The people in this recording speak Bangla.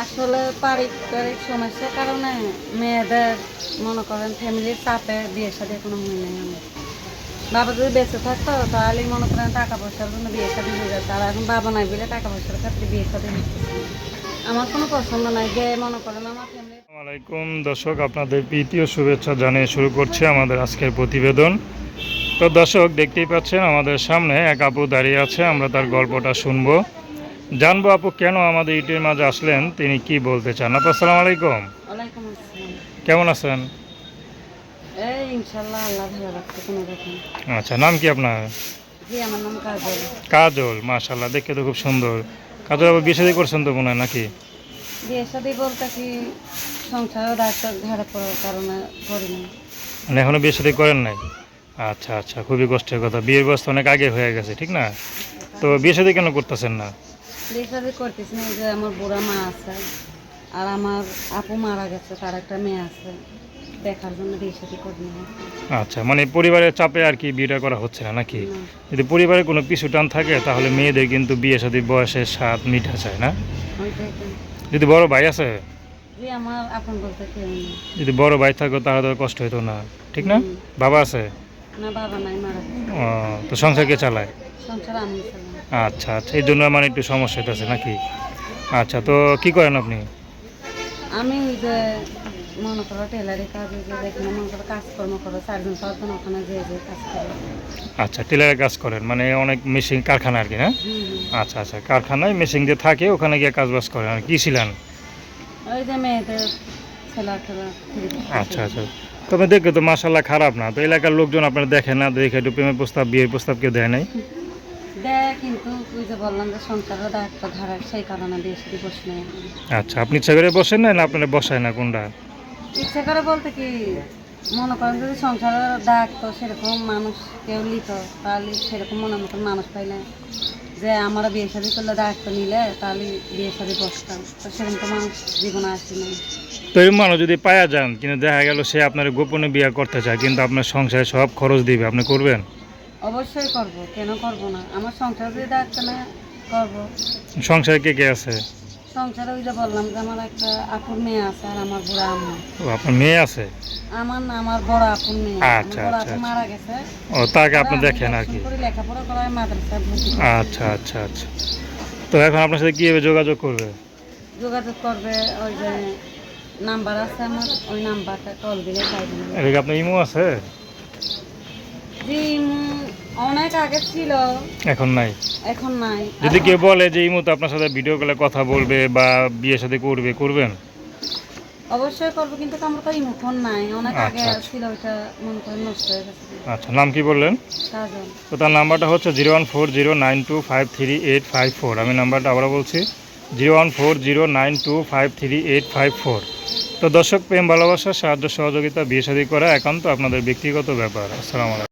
আসলে পারিবারিক সমস্যার কারণে মেয়েদের মনে করেন ফ্যামিলির চাপে বিয়ে শাদী এখনো হয় নাই আমার। বাবা যদি বেঁচে থাকতো তাহলে মনে করেন টাকা পয়সার জন্য বিয়ে শাদী হয়ে যেত, আর এখন বাবা নাই বলে টাকা পয়সার ক্ষেত্রে বিয়ে শাদী হচ্ছে না। আমার কোনো পছন্দ নাই যে মনে করেন আমার ফ্যামিলি। আসসালামু আলাইকুম দর্শক, আপনাদের প্রীতি ও শুভেচ্ছা জানিয়ে শুরু করছে আমাদের আজকের প্রতিবেদন। তো দর্শক, দেখতেই পাচ্ছেন আমাদের সামনে এক আপু দাঁড়িয়ে আছে, আমরা তার গল্পটা শুনবো, জানবো আপু কেন আমাদের ইউটিউবের মাঝে আসলেন, তিনি কি বলতে চান। আপু আসসালামু আলাইকুম, ওয়ালাইকুম আসসালাম। কেমন আছেন? এই ইনশাল্লাহ আল্লাহ ভালো রাখছে কোনো রকম। আচ্ছা, নাম কি আপনার? জি, আমার নাম কাজল। কাজল, মাশাআল্লাহ, দেখতে তো খুব সুন্দর। কাজল আবার বিয়ে শাদী করছেন তো মনে হয় নাকি? বিয়ে শাদী বলতে কি সংসারের দায়িত্ব ঘাড়ে পড়ার কারণে করিনি। মানে এখনো বিয়ে শাদী করেন নাই? আচ্ছা আচ্ছা, খুবই কষ্টের কথা, বিয়ের বয়স তো অনেক আগে হয়ে গেছে, ঠিক না? তো বিয়ে শাদী কেন করতেছেন না? বিয়ে শাদী করতেছি না, যে আমার বুড়া মা আছে আর আমার আপু মারা গেছে, তার একটা মেয়ে আছে, দেখার জন্য বিয়ে শাদী করিনি। আচ্ছা, মানে পরিবারের চাপে আর কি বিয়েটা করা হচ্ছে না নাকি? না, যদি পরিবারে কোনো পিছু টান থাকে তাহলে মেয়েদের কিন্তু বিয়ে শাদী বয়সের স্বাদ মিঠা চায় না? ওইটাই তো। যদি বড় ভাই আছে, জি, আমার আপন বলতে কেউ নেই। যদি বড় ভাই থাকো তাহলে তো কষ্ট হতো না, ঠিক না? হুম। বাবা আছে? না, বাবা নাই, মারা গেছে। ও, তো সংসার কে চালায়? সংসার আমি ছিলাম। আচ্ছা আচ্ছা, এই জন্য মানে একটু সমস্যা হইতেছে নাকি? আচ্ছা, তো কি করেন আপনি? আমি ওই যে মনে করো টেলারি কাজ, ওই যে যেখানে মনে করো কাজকর্ম করো 4 জন 5 জন, ওখানে যে কাজ করে। আচ্ছা, টেলারের কাজ করেন, মানে অনেক মেশিন কারখানা আর কি, না? হুম হুম। আচ্ছা আচ্ছা, কারখানায় মেশিন দিয়ে থাকে, ওখানে গিয়ে কাজ বাজ করেন। আর কি ছিলেন? ওই যে মেয়েদের ছেলা খেলা। আচ্ছা আচ্ছা, তবে দেখে তো মাশাল্লাহ খারাপ না, তো এলাকার লোকজন আপনারা দেখে না, দেখে একটু প্রেমের প্রস্তাব বিয়ের প্রস্তাব কেউ দেয় নাই? দেয়, কিন্তু ওই যে বললাম যে সংসারের দায়িত্ব ঘাড়ে, সেই কারণে বিয়ে শাদী বসে নেই। আচ্ছা, আপনি ইচ্ছা করে বসেন না, না আপনারা বসায় না, কোনটা? ইচ্ছে করে বলতে কি, মনে করেন যদি সংসারের দায়িত্ব সেরকম মানুষ কেউ নিত, তাহলে সেরকম মনের মতন মানুষ পাইলে যে আমরা বিয়ে শাদী করলে দায়িত্ব নিলে তাহলে বিয়ে শাদী বসতাম, তো সেরকম তো মানুষ জীবনে আসি নাই। তো এই মানুষ যদি পাওয়া যান, কিন্তু দেখা গেল সে আপনার গোপনে বিয়ে করতে চায়, কিন্তু আপনার সংসারে সব খরচ দিবে, আপনি করবেন? অবশ্যই করব, কেন করব না? আমার সংসার যদি দায়িত্ব না করবো। সংসারে কে কে আছে? সংসারে ওই যে বললাম যে আমার একটা আপুর মেয়ে আছে আর আমার বুড়া আম্মা। ও, আপনার মেয়ে আছে? আমার না, আমার বড় আপুর মেয়ে। আমার আচ্ছা বড় আচ্ছা আপু আচ্ছা, মারা গেছে। ও তাকে ওরা আপনি আমি দেখেন আর দর্শন কি? করে লেখাপড়া করায় মাদ্রাসায় ভর্তি করছি। আচ্ছা আচ্ছা আচ্ছা, তো এখন আপনার সাথে কীভাবে যোগাযোগ করবে? যোগাযোগ করবে, ওই যে নাম্বার আছে আমার, ওই নাম্বারটা কল দিলে পাইবেন। এটা কি আপনার ইমো আছে? জি, অনেক আগে ছিল, এখন নাই? এখন নাই। যদি কেউ বলে যে এই মুহূর্তে আপনার সাথে ভিডিও কলে কথা বলবে বা বিয়ের সাথে করবে, করবেন? অবশ্যই করবো, কিন্তু আমার তো ইমোফোন নাই, অনেক আগে আচ্ছা আচ্ছা ছিল, ওইটা মনে করে নষ্ট হয়ে গেছে। আচ্ছা, নাম কি বললেন? কাজল। তো তার নাম্বারটা হচ্ছে 01409253854। আমি নাম্বারটা আবারও বলছি, 01409253854। তো দর্শক, প্রেম ভালোবাসা সাহায্য সহযোগিতা বিয়ে শাদী করা একান্ত আপনাদের ব্যক্তিগত ব্যাপার। আসসালামু আলাইকুম।